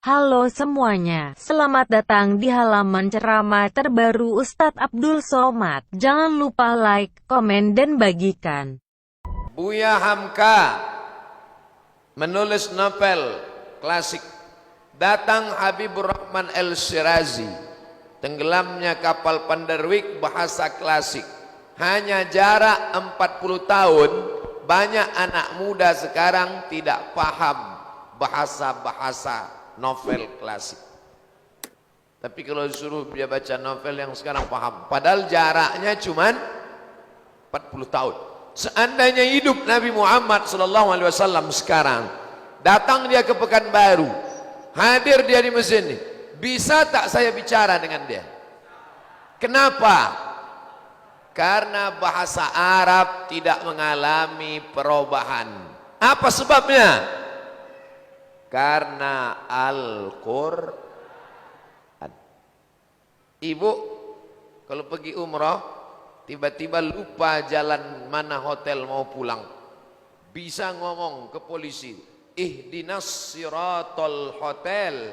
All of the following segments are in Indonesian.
Halo semuanya, selamat datang di halaman ceramah terbaru Ustadz Abdul Somad. Jangan lupa like, komen, dan bagikan. Buya Hamka menulis novel klasik. Datang Habibur Rahman El-Shirazi, tenggelamnya kapal Panderwick, bahasa klasik. Hanya jarak 40 tahun, banyak anak muda sekarang tidak paham bahasa-bahasa novel klasik. Tapi kalau disuruh dia baca novel yang sekarang paham. Padahal jaraknya cuman 40 tahun. Seandainya hidup Nabi Muhammad SAW sekarang, datang dia ke Pekanbaru, hadir dia di masjid ini, bisa tak saya bicara dengan dia? Kenapa? Karena bahasa Arab tidak mengalami perubahan. Apa sebabnya? Karena Al-Quran. Ibu kalau pergi umrah tiba-tiba lupa jalan mana hotel mau pulang, bisa ngomong ke polisi, ihdinas siratal hotel,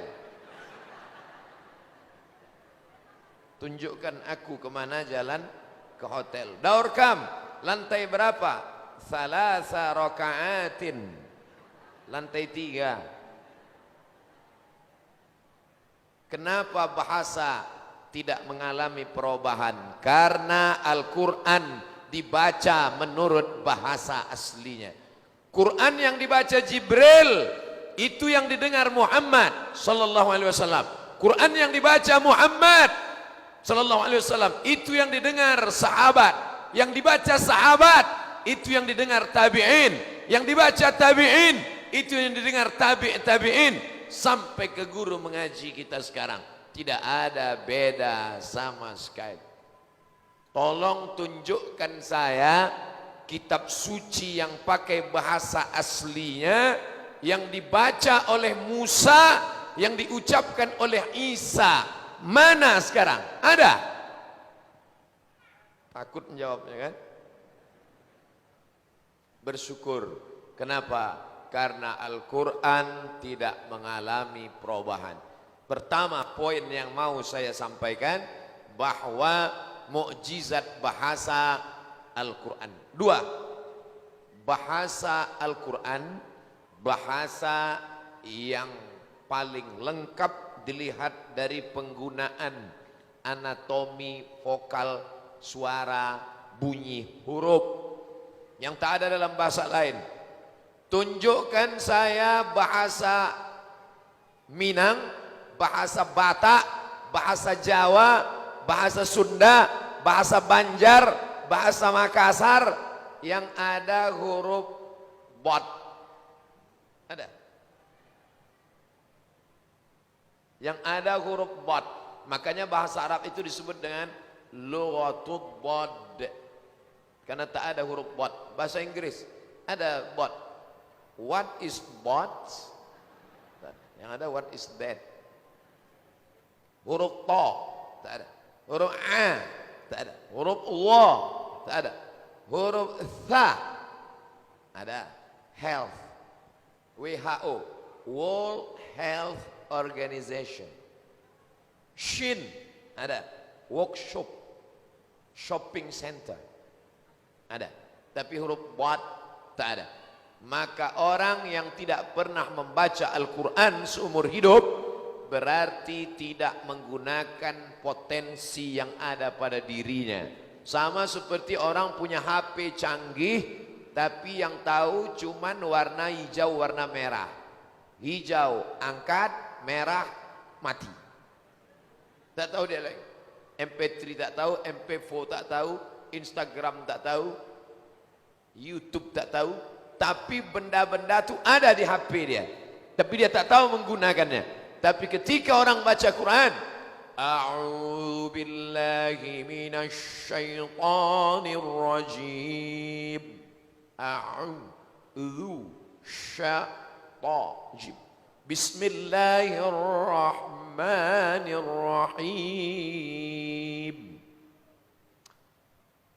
tunjukkan aku kemana jalan ke hotel. Daur kam, lantai berapa? Salasa rakaatin, lantai 3. Kenapa bahasa tidak mengalami perubahan? Karena Al-Quran dibaca menurut bahasa aslinya. Quran yang dibaca Jibril itu yang didengar Muhammad sallallahu alaihi wasallam. Quran yang dibaca Muhammad sallallahu alaihi wasallam itu yang didengar sahabat. Yang dibaca sahabat itu yang didengar tabi'in. Yang dibaca tabi'in itu yang didengar tabi'in. Sampai ke guru mengaji kita sekarang, tidak ada beda sama sekali. Tolong tunjukkan saya kitab suci yang pakai bahasa aslinya, yang dibaca oleh Musa, yang diucapkan oleh Isa. Mana sekarang? Ada? Takut menjawabnya kan? Bersyukur. Kenapa? Karena Al-Quran tidak mengalami perubahan. Pertama, poin yang mau saya sampaikan, bahwa mukjizat bahasa Al-Quran. 2, bahasa Al-Quran bahasa yang paling lengkap dilihat dari penggunaan anatomi vokal, suara, bunyi, huruf yang tak ada dalam bahasa lain. Tunjukkan saya bahasa Minang, bahasa Batak, bahasa Jawa, bahasa Sunda, bahasa Banjar, bahasa Makassar yang ada huruf bot. Ada? Yang ada huruf bot. Makanya bahasa Arab itu disebut dengan lughatul bod. Karena tak ada huruf bot. Bahasa Inggris ada bot. What is bot? Yang ada what is that? Huruf to tak ada. Huruf a tak ada. Huruf wa tak ada. Huruf tha ada. Health, WHO, World Health Organization. Shin ada. Workshop, shopping center ada. Tapi huruf bot tak ada. Maka orang yang tidak pernah membaca Al-Quran seumur hidup berarti tidak menggunakan potensi yang ada pada dirinya. Sama seperti orang punya HP canggih tapi yang tahu cuman warna hijau, warna merah. Hijau angkat, merah mati. Tak tahu dia lagi. MP3 tak tahu, MP4 tak tahu, Instagram tak tahu, YouTube tak tahu. Tapi benda-benda itu ada di HP dia, tapi dia tak tahu menggunakannya. Tapi ketika orang baca Quran, a'udzu billahi minasy syaithanir rajim, a'udzu syaitanir, bismillahirrahmanirrahim.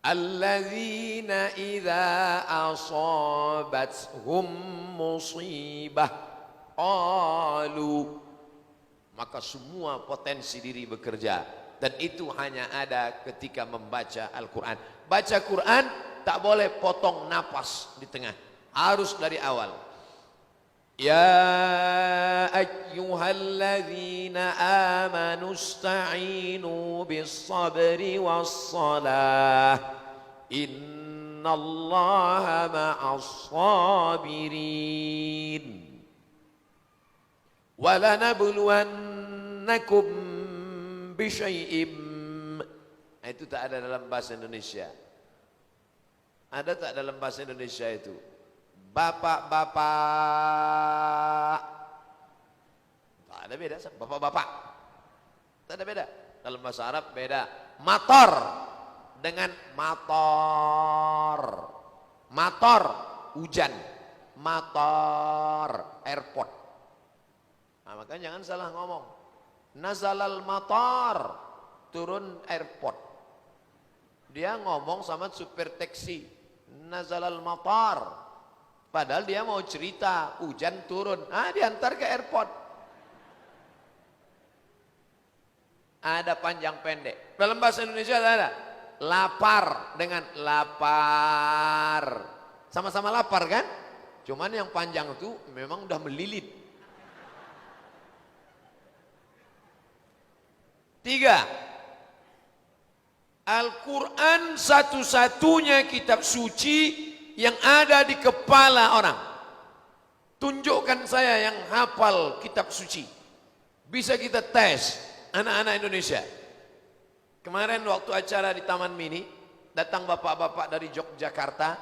Alladzina idza asabathum musibah qalu maka semua potensi diri bekerja, dan itu hanya ada ketika membaca Al-Quran. Baca Quran tak boleh potong napas di tengah, harus dari awal. Ya ayyuhalladzina amanu ista'inu bis-sabri was-salah innallaha ma'as-sabirin wa lanabluwannakum bisyai'im. Itu tak ada dalam bahasa Indonesia. Ada tak dalam bahasa Indonesia itu? Bapak-bapak, tak ada beda. Bapak-bapak, tak ada beda. Dalam bahasa Arab beda. Motor dengan motor. Motor hujan, motor airport. Nah, makanya jangan salah ngomong. Nazalal motor, turun airport. Dia ngomong sama supir taksi, nazalal motor. Padahal dia mau cerita, hujan turun, diantar ke airport. Ada panjang pendek. Dalam bahasa Indonesia ada lapar dengan lapar. Sama-sama lapar kan? Cuman yang panjang itu memang udah melilit. 3. Al-Quran satu-satunya kitab suci yang ada di kepala orang. Tunjukkan saya yang hafal kitab suci. Bisa kita tes anak-anak Indonesia. Kemarin waktu acara di Taman Mini, datang bapak-bapak dari Yogyakarta.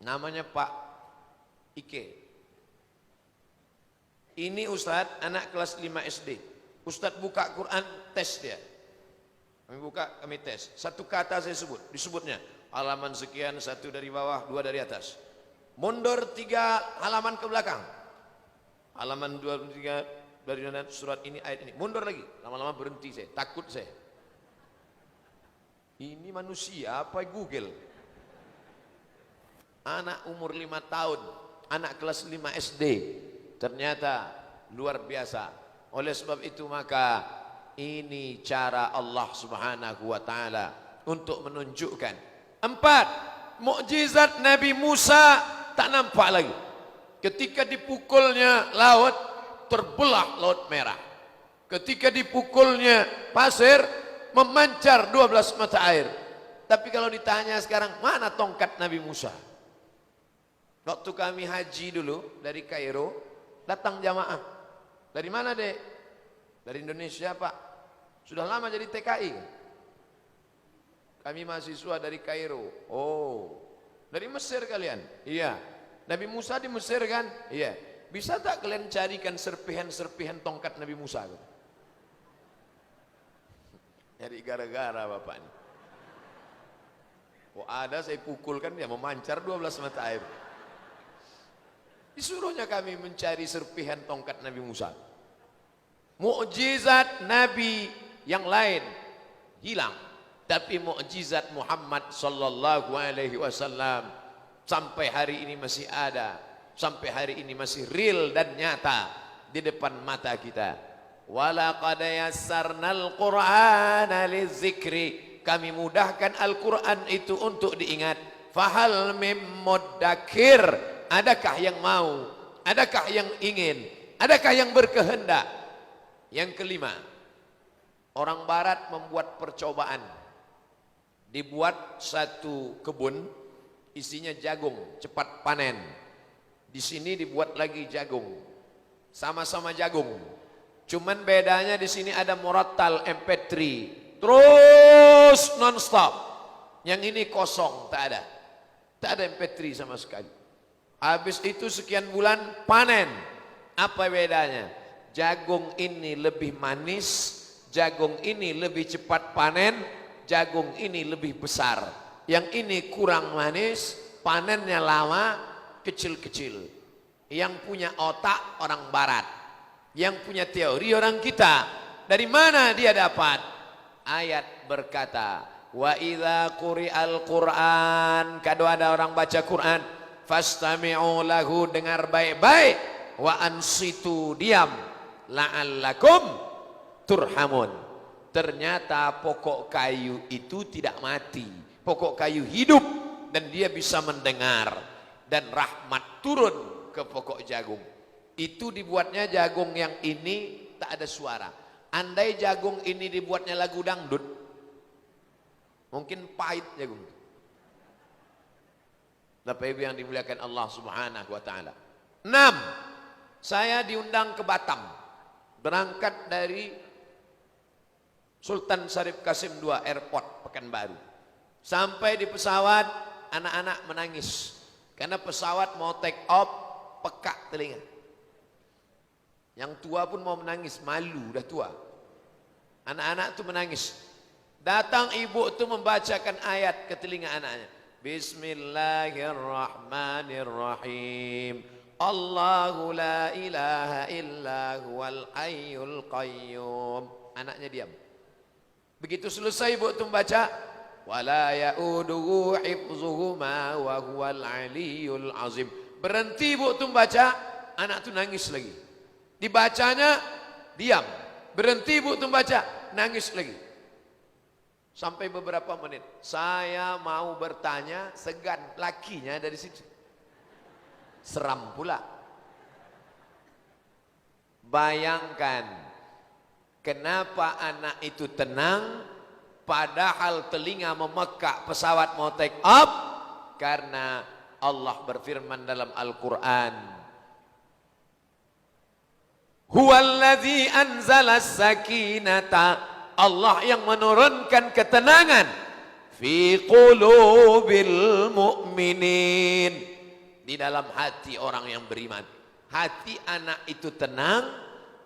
Namanya Pak Ike. Ini Ustadz, anak kelas 5 SD. Ustadz buka Quran, tes dia. Kami buka, kami tes. Satu kata saya sebut, disebutnya halaman sekian, 1 dari bawah, 2 dari atas. Mundur 3 halaman ke belakang. Halaman 2, 3 dari surat ini, ayat ini. Mundur lagi, lama-lama berhenti saya, takut saya. Ini manusia apa Google? Anak umur 5 tahun, anak kelas 5 SD. Ternyata luar biasa. Oleh sebab itu maka ini cara Allah Subhanahu wa taala untuk menunjukkan. 4. Mukjizat Nabi Musa tak nampak lagi. Ketika dipukulnya laut, terbelah laut merah. Ketika dipukulnya pasir, memancar 12 mata air. Tapi kalau ditanya sekarang, mana tongkat Nabi Musa? Waktu kami haji dulu dari Kairo, datang jamaah. Dari mana dek? Dari Indonesia Pak. Sudah lama jadi TKI. Kami mahasiswa dari Kairo. Oh, dari Mesir kalian? Iya. Nabi Musa di Mesir kan? Iya. Bisa tak kalian carikan serpihan-serpihan tongkat Nabi Musa? Jadi gara-gara bapak ini. Oh ada, saya pukulkan dia memancar 12 mata air. Disuruhnya kami mencari serpihan tongkat Nabi Musa. Mukjizat Nabi yang lain hilang. Tapi mukjizat Muhammad sallallahu alaihi wasallam sampai hari ini masih ada, sampai hari ini masih real dan nyata di depan mata kita. Walaqad yassarnal Qur'ana lizikri, kami mudahkan Al-Qur'an itu untuk diingat. Fahal mim muddakir, adakah yang mau? Adakah yang ingin? Adakah yang berkehendak? Yang kelima, orang barat membuat percobaan. Dibuat satu kebun, isinya jagung, cepat panen. Di sini dibuat lagi jagung, sama-sama jagung. Cuman bedanya di sini ada murattal MP3, terus non-stop. Yang ini kosong, tak ada MP3 sama sekali. Habis itu sekian bulan panen. Apa bedanya? Jagung ini lebih manis, jagung ini lebih cepat panen, jagung ini lebih besar. Yang ini kurang manis, panennya lama, kecil-kecil. Yang punya otak orang barat, yang punya teori orang kita. Dari mana dia dapat? Ayat berkata, wa idza quri'al Qur'an, kalau ada orang baca Quran, fastami'u lahu, dengar baik-baik, wa ansitu, diam, la'allakum turhamun. Ternyata pokok kayu itu tidak mati. Pokok kayu hidup dan dia bisa mendengar. Dan rahmat turun ke pokok jagung. Itu dibuatnya jagung yang ini tak ada suara. Andai jagung ini dibuatnya lagu dangdut, mungkin pahit jagung. Bapak Ibu yang dimuliakan Allah Subhanahu wa taala. 6. Saya diundang ke Batam. Berangkat dari Sultan Syarif Kasim II Airport Pekanbaru. Sampai di pesawat, anak-anak menangis karena pesawat mau take off, pekak telinga. Yang tua pun mau menangis, malu, udah tua. Anak-anak itu menangis. Datang ibu itu membacakan ayat ke telinga anaknya. Bismillahirrahmanirrahim. Allahu la ilaha illa huwal hayyul qayyum. Anaknya diam. Begitu selesai ibu itu membaca, wala yauduhu hifzuhuma wa huwal aliyyul azim. Berhenti ibu itu membaca, anak itu nangis lagi. Dibacanya diam. Berhenti ibu itu membaca, nangis lagi. Sampai beberapa menit, saya mau bertanya, segan lakinya dari situ. Seram pula. Bayangkan, kenapa anak itu tenang, padahal telinga memekak pesawat mau take off? Karena Allah berfirman dalam Al-Quran, Huwallazi anzalas sakinata, Allah yang menurunkan ketenangan fi qulubil mu'minin, di dalam hati orang yang beriman. Hati anak itu tenang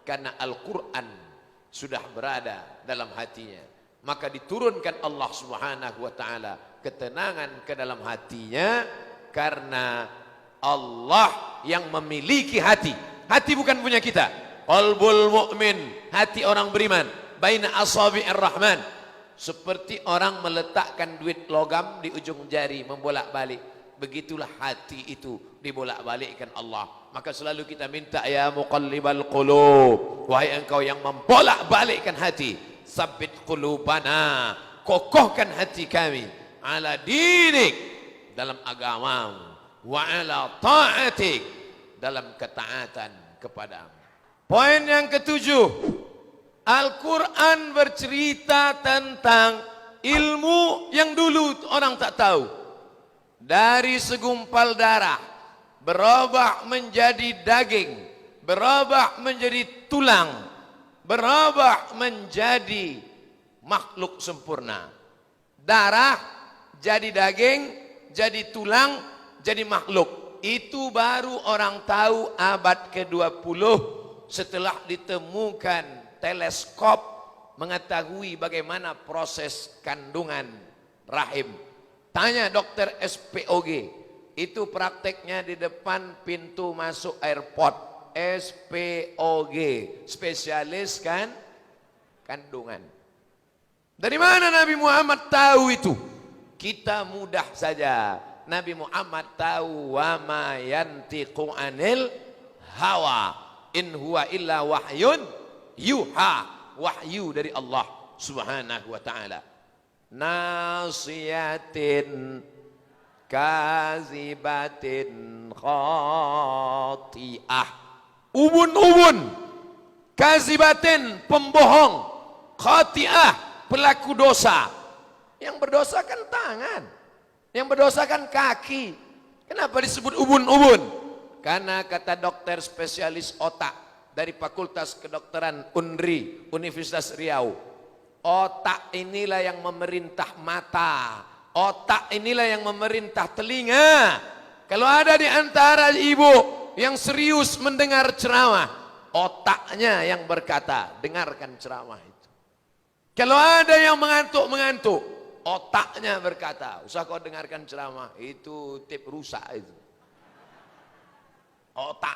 karena Al-Quran sudah berada dalam hatinya. Maka diturunkan Allah Subhanahu wa taala ketenangan ke dalam hatinya karena Allah yang memiliki hati. Hati bukan punya kita. Qalbul mu'min, hati orang beriman, baina asabi'ir rahman, seperti orang meletakkan duit logam di ujung jari membolak-balik. Begitulah hati itu dibolak-balikkan Allah. Maka selalu kita minta, ya muqallibal qulub, wahai engkau yang membolak-balikkan hati, sabbit qulubana, kokohkan hati kami, ala dinik, dalam agamamu, wa ala ta'atik, dalam ketaatan kepadamu. Poin yang ketujuh, Al-Quran bercerita tentang ilmu yang dulu orang tak tahu. Dari segumpal darah berubah menjadi daging, berubah menjadi tulang, berubah menjadi makhluk sempurna. Darah jadi daging, jadi tulang, jadi makhluk. Itu baru orang tahu abad ke-20 setelah ditemukan teleskop mengetahui bagaimana proses kandungan rahim. Tanya dokter SPOG, itu prakteknya di depan pintu masuk airport. SPOG, spesialis kan kandungan. Dari mana Nabi Muhammad tahu itu? Kita mudah saja. Nabi Muhammad tahu, wa ma yantiqu anil hawa, in huwa illa wahyun yuha, wahyu dari Allah Subhanahu wa taala. Nasiyatin kazibatin khati'ah, ubun-ubun, kazibatin pembohong, khati'ah pelaku dosa. Yang berdosa kan tangan, yang berdosa kan kaki. Kenapa disebut ubun-ubun? Karena kata dokter spesialis otak dari Fakultas Kedokteran UNRI, Universitas Riau, otak inilah yang memerintah mata, otak inilah yang memerintah telinga. Kalau ada di antara ibu yang serius mendengar ceramah, otaknya yang berkata, dengarkan ceramah itu. Kalau ada yang mengantuk-mengantuk, otaknya berkata, usah kau dengarkan ceramah, itu tip rusak itu. Otak.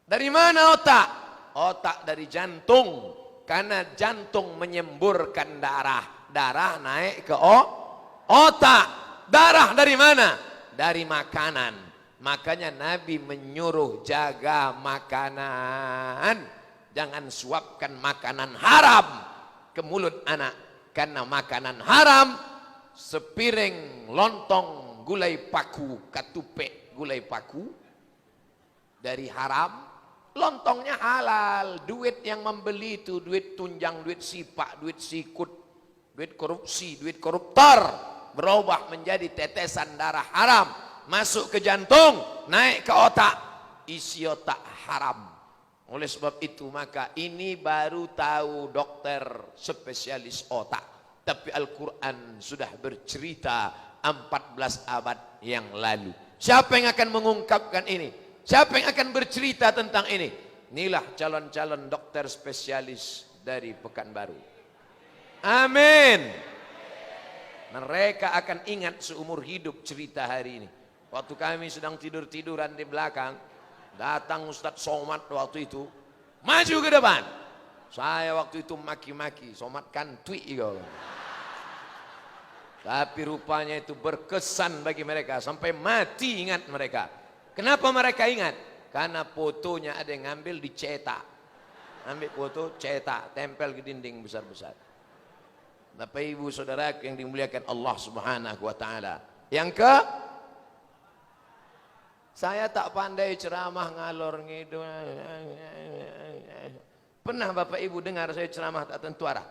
Dari mana otak? Otak dari jantung. Karena jantung menyemburkan darah. Darah naik ke otak. Darah dari mana? Dari makanan. Makanya Nabi menyuruh jaga makanan. Jangan suapkan makanan haram ke mulut anak. Karena makanan haram, sepiring lontong gulai paku, katupek gulai paku, dari haram, lontongnya halal. Duit yang membeli itu duit tunjang, duit sipak, duit sikut, duit korupsi, duit koruptor, berubah menjadi tetesan darah haram, masuk ke jantung, naik ke otak, isi otak haram. Oleh sebab itu maka ini baru tahu dokter spesialis otak, tapi Al-Quran sudah bercerita 14 abad yang lalu. Siapa yang akan mengungkapkan ini? Siapa yang akan bercerita tentang ini? Inilah calon-calon dokter spesialis dari Pekanbaru. Amin. Mereka akan ingat seumur hidup cerita hari ini. Waktu kami sedang tidur-tiduran di belakang, datang Ustadz Somad waktu itu, maju ke depan. Saya waktu itu maki-maki, Somad kan tweet juga. Tapi rupanya itu berkesan bagi mereka, sampai mati ingat mereka. Kenapa mereka ingat? Karena fotonya ada yang ngambil dicetak. Ambil foto, cetak, tempel ke dinding besar-besar. Bapak ibu saudara yang dimuliakan Allah subhanahu wa ta'ala. Yang ke, saya tak pandai ceramah ngalor ngidul. Pernah bapak ibu dengar saya ceramah tak tentu arah?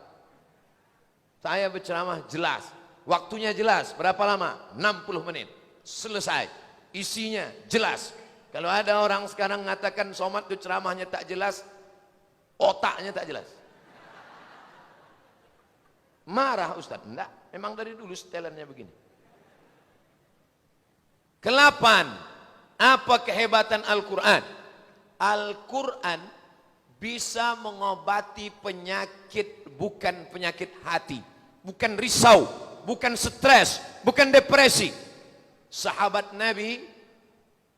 Saya berceramah jelas, waktunya jelas, berapa lama? 60 menit, selesai. Isinya jelas. Kalau ada orang sekarang mengatakan Somad itu ceramahnya tak jelas, otaknya tak jelas. Marah Ustaz? Enggak, memang dari dulu setelannya begini. Ke-8, apa kehebatan Al-Quran? Al-Quran bisa mengobati penyakit, bukan penyakit hati, bukan risau, bukan stres, bukan depresi. Sahabat Nabi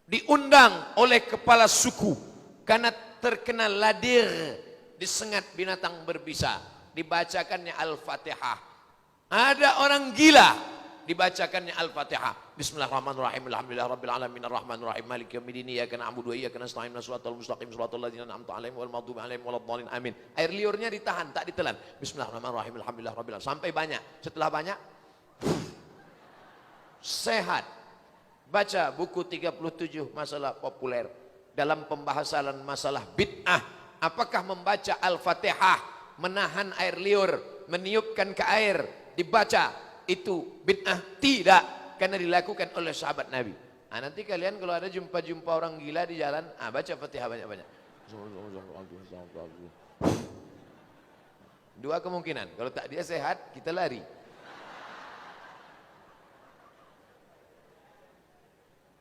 diundang oleh kepala suku karena terkena ladir, disengat binatang berbisa, dibacakannya Al-Fatihah. Ada orang gila, dibacakannya Al-Fatihah. Bismillahirrahmanirrahim. Alhamdulillahirabbil alamin arrahmanir rahim maliki yaumiddin iyyaka na'budu wa iyyaka nasta'in ihdinas siratal mustaqim siratal ladzina an'amta 'alaihim wal maghdubi 'alaihim waladdallin amin. Air liurnya ditahan, tak ditelan. Bismillahirrahmanirrahim. Alhamdulillahirabbil alamin sampai banyak. Setelah banyak sehat. Baca buku 37 masalah populer dalam pembahasan masalah bid'ah. Apakah membaca Al-Fatihah, menahan air liur, meniupkan ke air, dibaca itu bid'ah? Tidak, karena dilakukan oleh sahabat Nabi. Nah, nanti kalian kalau ada jumpa-jumpa orang gila di jalan, baca Fatihah banyak-banyak. Dua kemungkinan, kalau tak dia sehat, kita lari.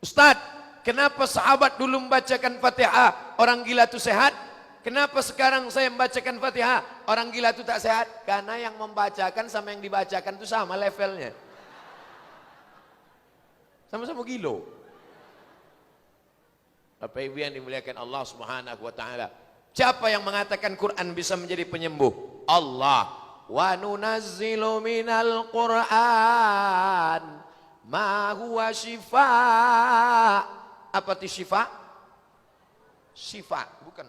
Ustaz, kenapa sahabat dulu membacakan Fatihah, orang gila itu sehat? Kenapa sekarang saya membacakan Fatihah, orang gila itu tak sehat? Karena yang membacakan sama yang dibacakan itu sama levelnya. Sama-sama gilo. Bapak Ibu yang dimuliakan Allah Subhanahu wa taala. Siapa yang mengatakan Quran bisa menjadi penyembuh? Allah. Wa nunazzilu minal Quran ma huwa syifa. Apa itu syifa? Syifa, bukan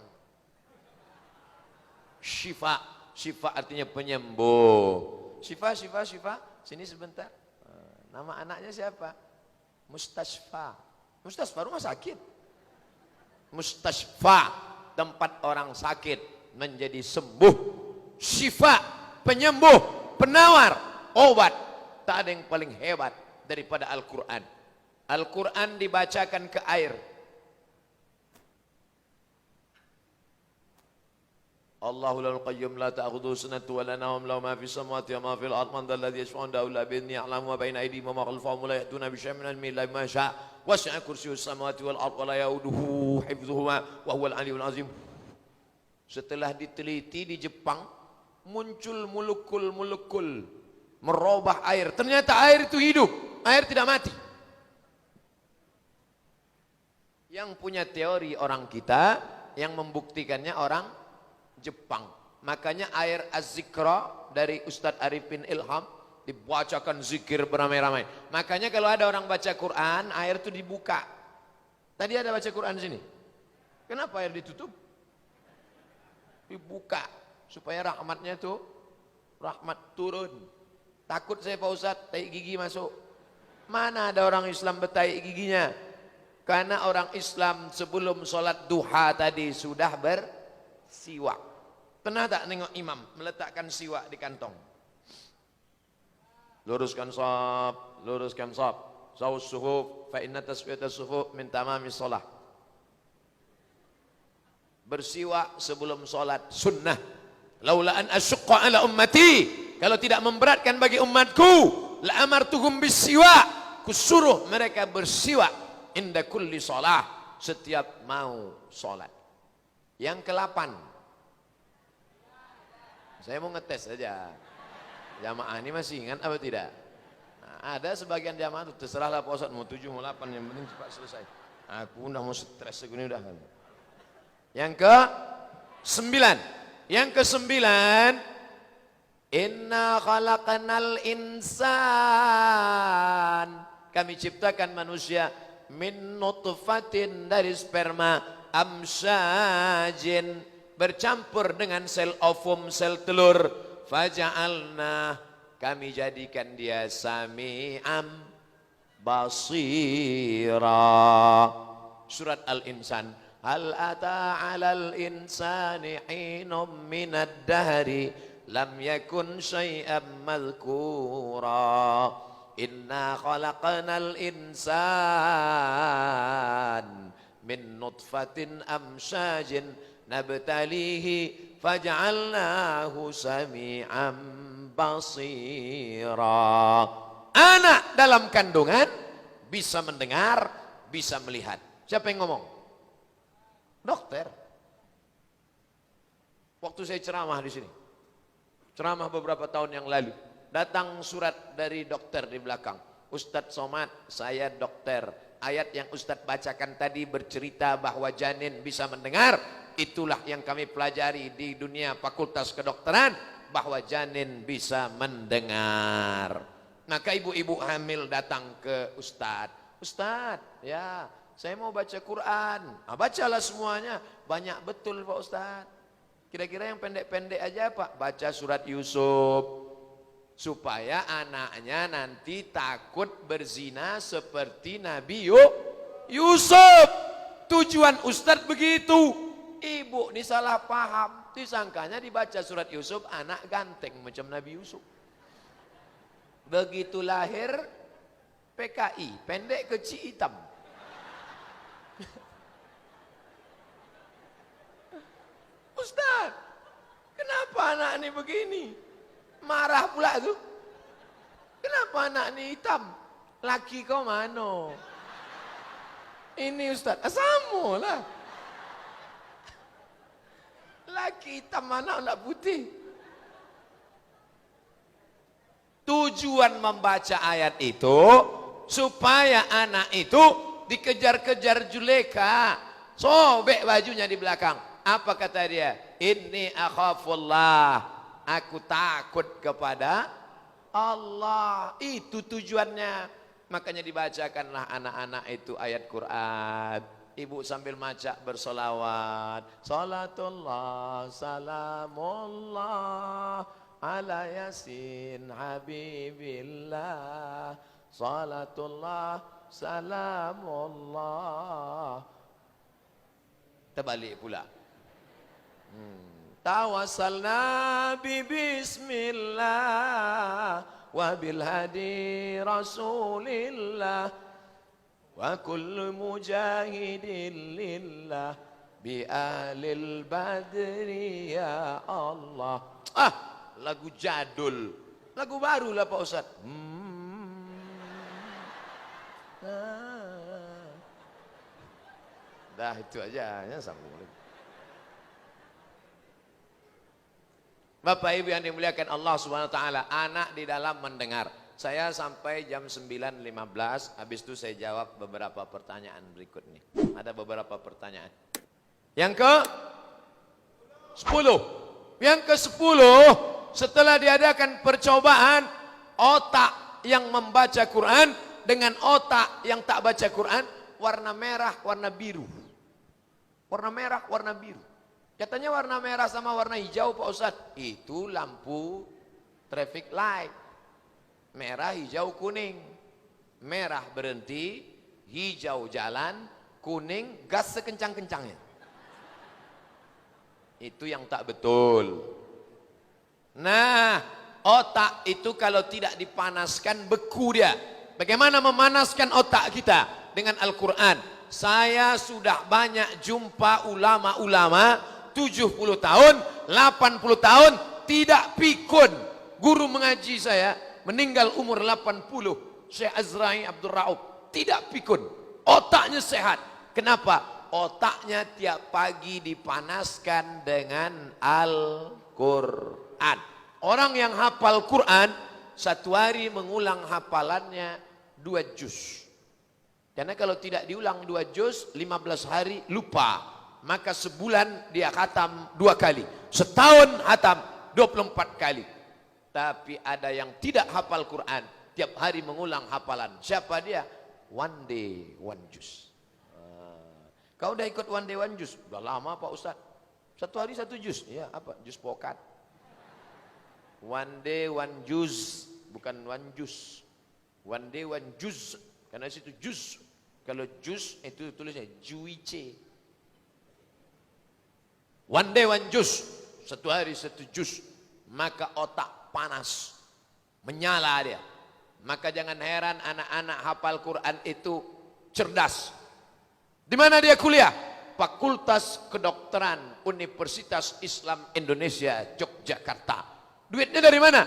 syifa. Syifa artinya penyembuh. Syifa, syifa, syifa. Sini sebentar. Nama anaknya siapa? Mustasfa. Mustasfa rumah sakit. Mustasfa, tempat orang sakit menjadi sembuh. Syifa, penyembuh, penawar, obat. Tak ada yang paling hebat daripada Al-Quran. Al-Quran dibacakan ke air. Allahul qayyum la ta'khudhuhu sinatun wa la nawm lahu ma fis samawati wa ma fil ardi man dhal ladzi yashfa'u 'indahu illa bi idhnihi ya'lamu ma bayna aydihim wa ma khalfahum wa la ya'tuna bi shay'in min ilmihi illa bima sha'a wasi'a kursiyyuhu samawati wal ardi wa la ya'uduhu hifdhuhuma wa huwal 'aliyyul 'azim. Setelah diteliti di Jepang, muncul molekul-molekul merubah air. Ternyata air itu hidup, air tidak mati. Yang punya teori orang kita, yang membuktikannya orang Jepang. Makanya air Az-Zikra dari Ustadz Arifin Ilham dibacakan zikir beramai-ramai. Makanya kalau ada orang baca Quran, air itu dibuka. Tadi ada baca Quran di sini. Kenapa air ditutup? dibuka supaya rahmatnya tuh rahmat turun. Takut saya Pak Ustadz, tai gigi masuk. Mana ada orang Islam bertai giginya? Karena orang Islam sebelum sholat duha tadi sudah bersiwak. Pernah tak nengok imam meletakkan siwak di kantong? Luruskan shaf, luruskan shaf. Sawus suhuf, fa inna tasfiyatas suhuf min tamamis sholat. Bersiwak sebelum sholat sunnah. Laula an asyqa ala ummati, kalau tidak memberatkan bagi umatku, la amartuhum bisiwak, kusuruh mereka bersiwak inda kulli sholah, setiap mau sholat. Yang ke-8, saya mau ngetes saja, jamaah ini masih ingat apa tidak? Nah, ada sebagian jamaah itu terserahlah Pak Ustadz, mau 7 mau 8, yang penting cepat selesai. Aku udah mau stres segini udah. Yang ke-9, inna khalaqanal insan, kami ciptakan manusia min nutfatin, dari sperma, amsyajin, bercampur dengan sel ovum, sel telur, faja'alna, kami jadikan dia sami'am basira. Surat Al-Insan. Hal ata 'alal insani hinum minad dahri lam yakun syai'an madhkura. Inna khalaqnal insan min nutfatin amsyajin nabtalihi faj'alnahu sami'an basira. Anak dalam kandungan bisa mendengar, bisa melihat. Siapa yang ngomong? Dokter. Waktu saya ceramah di sini, ceramah beberapa tahun yang lalu, datang surat dari dokter di belakang. Ustadz Somad, saya dokter. Ayat yang Ustadz bacakan tadi bercerita bahwa janin bisa mendengar. Itulah yang kami pelajari di dunia fakultas kedokteran, bahwa janin bisa mendengar. Maka ibu-ibu hamil datang ke Ustadz. Ustadz, ya, saya mau baca Quran. Nah, bacalah semuanya. Banyak betul Pak Ustadz. Kira-kira yang pendek-pendek aja Pak. Baca surat Yusuf. Supaya anaknya nanti takut berzina seperti Nabi Yusuf. Tujuan Ustadz begitu. Ibu ini salah paham. Disangkanya dibaca surat Yusuf, anak ganteng macam Nabi Yusuf. Begitu lahir, PKI, pendek kecil hitam. Ustaz, kenapa anak ini begini? Marah pula tuh. Kenapa anak ini hitam? Laki kau mana? Ini Ustaz, asamu lah. Laki hitam mana anak putih? Tujuan membaca ayat itu supaya anak itu dikejar-kejar Juleka. Sobek bajunya di belakang. Apa kata dia? Inni akhafullah. Aku takut kepada Allah. Itu tujuannya. Makanya dibacakanlah anak-anak itu ayat Quran. Ibu sambil maca bersolawat. Salatullah, salamullah ala yasin habibillah. Salatullah, salamullah. Terbalik pula. Tawassalna bi bismillah wa bil hadi rasulillah wa kullu mujahidin lillah bi alil badri ya Allah. Ah, lagu jadul. Lagu baru lah Pak Ustaz. Dah itu aja ya, sambung lagi. Bapak Ibu yang dimuliakan Allah Subhanahu wa taala, anak di dalam mendengar. Saya sampai jam 9.15, habis itu saya jawab beberapa pertanyaan berikut nih. Ada beberapa pertanyaan. Yang ke-10. Yang ke-10, setelah diadakan percobaan otak yang membaca Quran dengan otak yang tak baca Quran, warna merah, warna biru. Warna merah, warna biru. Katanya warna merah sama warna hijau Pak Ustadz. Itu lampu traffic light. Merah, hijau, kuning. Merah berhenti, hijau jalan, kuning gas sekencang-kencangnya. Itu yang tak betul. Nah, otak itu kalau tidak dipanaskan beku dia. Bagaimana memanaskan otak kita? Dengan Al-Quran. Saya sudah banyak jumpa ulama-ulama 70 tahun, 80 tahun tidak pikun. Guru mengaji saya meninggal umur 80. Syekh Azra'i Abdul Ra'ub tidak pikun. Otaknya sehat. Kenapa? Otaknya tiap pagi dipanaskan dengan Al-Quran. Orang yang hafal Quran satu hari mengulang hafalannya 2 juz. Karena kalau tidak diulang 2 juz 15 hari lupa. Maka sebulan dia khatam 2 kali. Setahun khatam 24 kali. Tapi ada yang tidak hafal Quran, tiap hari mengulang hafalan. Siapa dia? One day one juz. Kau udah ikut one day one juz? Udah lama Pak Ustaz. Satu hari 1 juz. Iya, apa? Juz pokat. One day one juz, bukan one juz. One day one juz. Karena situ juz. Kalau juz itu tulisnya juice. One day one juz. Satu hari 1 juz. Maka otak panas. Menyala dia. Maka jangan heran anak-anak hafal Quran itu cerdas. Di mana dia kuliah? Fakultas Kedokteran Universitas Islam Indonesia Yogyakarta. Duitnya dari mana?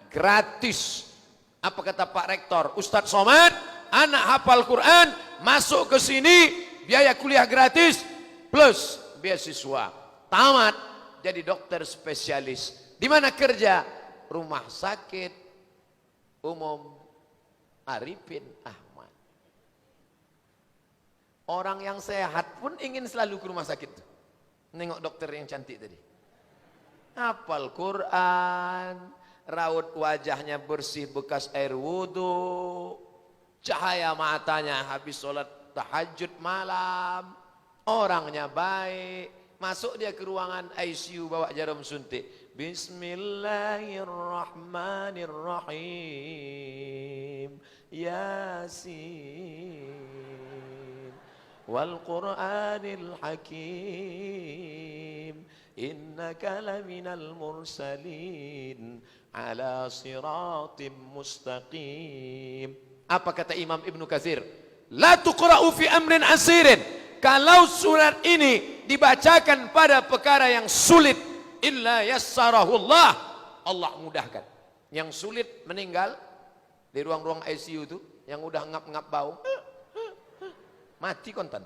Gratis. Apa kata Pak Rektor? Ustadz Somad, anak hafal Quran, masuk ke sini, biaya kuliah gratis, plus beasiswa. Tamat, jadi dokter spesialis. Di mana kerja? Rumah sakit umum Arifin Ahmad. Orang yang sehat pun ingin selalu ke rumah sakit. Nengok dokter yang cantik tadi. Hafal Quran, raut wajahnya bersih bekas air wudhu, cahaya matanya habis sholat tahajud malam, orangnya baik, masuk dia ke ruangan ICU bawa jarum suntik. Bismillahirrahmanirrahim. Yasin wal Qur'anil Hakim. Innaka laminal mursalin ala siratim mustaqim. Apa kata Imam Ibnu Katsir? La tuqra'u fi amrin asirin. Kalau surat ini dibacakan pada perkara yang sulit, illa yassarahullah, Allah mudahkan. Yang sulit meninggal di ruang-ruang ICU itu, yang udah ngap-ngap bau, mati kontan.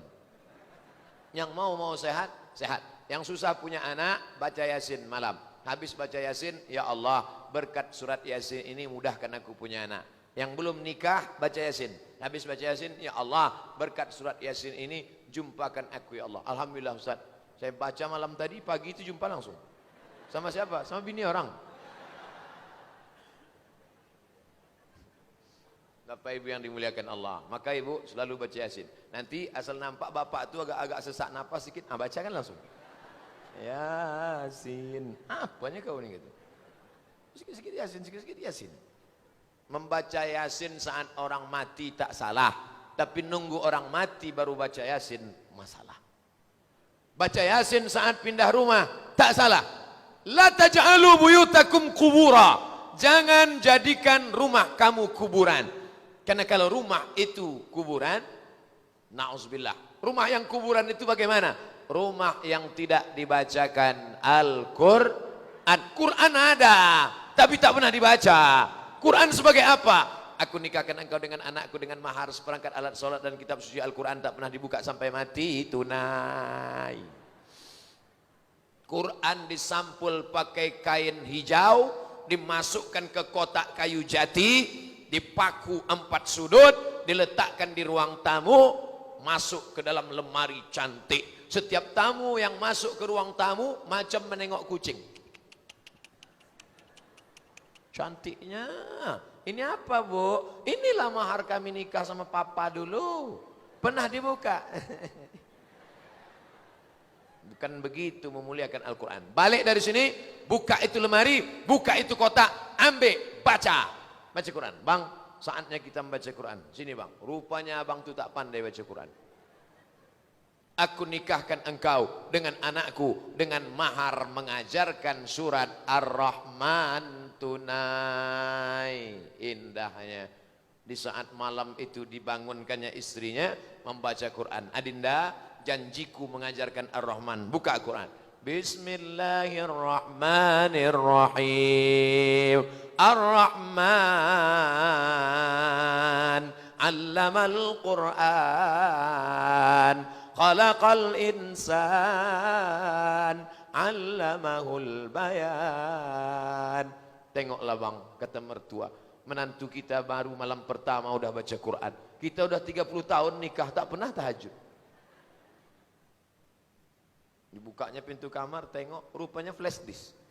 Yang mau sehat, sehat. Yang susah punya anak, baca Yasin malam. Habis baca Yasin, ya Allah, berkat surat Yasin ini mudahkan aku punya anak. Yang belum nikah, baca Yasin. Habis baca Yasin, ya Allah, berkat surat Yasin ini jumpakan aku ya Allah. Alhamdulillah Ustaz, saya baca malam tadi, pagi itu jumpa langsung. Sama siapa? Sama bini orang. Bapak Ibu yang dimuliakan Allah, maka Ibu selalu baca Yasin. Nanti asal nampak bapak itu agak-agak sesak napas sedikit, bacakan langsung. Yasin. Apanya kau ini gitu? Sikit-sikit Yasin, sikit-sikit Yasin. Membaca Yasin saat orang mati tak salah, tapi nunggu orang mati baru baca Yasin masalah. Baca Yasin saat pindah rumah tak salah. La taj'alu buyutakum qubura. Jangan jadikan rumah kamu kuburan. Karena kalau rumah itu kuburan, na'udzubillah. Rumah yang kuburan itu bagaimana? Rumah yang tidak dibacakan Al-Quran. Quran ada, tapi tak pernah dibaca. Quran sebagai apa? Aku nikahkan engkau dengan anakku dengan mahar seperangkat alat sholat dan kitab suci Al-Quran tak pernah dibuka sampai mati, tunai. Quran disampul pakai kain hijau, dimasukkan ke kotak kayu jati, dipaku 4 sudut, diletakkan di ruang tamu, masuk ke dalam lemari cantik. Setiap tamu yang masuk ke ruang tamu macam menengok kucing. Cantiknya. Ini apa Bu? Inilah mahar kami nikah sama papa dulu. Pernah dibuka? Bukan begitu memuliakan Al-Quran. Balik dari sini, buka itu lemari, buka itu kotak, ambil, baca. Baca Quran. Bang, saatnya kita membaca Quran. Sini bang, rupanya abang tu tak pandai baca Quran. Aku nikahkan engkau dengan anakku dengan mahar mengajarkan surat Ar-Rahman tunai. Indahnya. Di saat malam itu dibangunkannya istrinya membaca Quran. Adinda, janjiku mengajarkan Ar-Rahman. Buka Quran. Bismillahirrahmanirrahim. Ar-Rahman 'allamal Qur'an. Khalaqal insan 'allamahul bayan. Tengoklah bang, kata mertua, menantu kita baru malam pertama udah baca Quran. Kita udah 30 tahun nikah tak pernah tahajud. Dibukanya pintu kamar, tengok rupanya flash disk.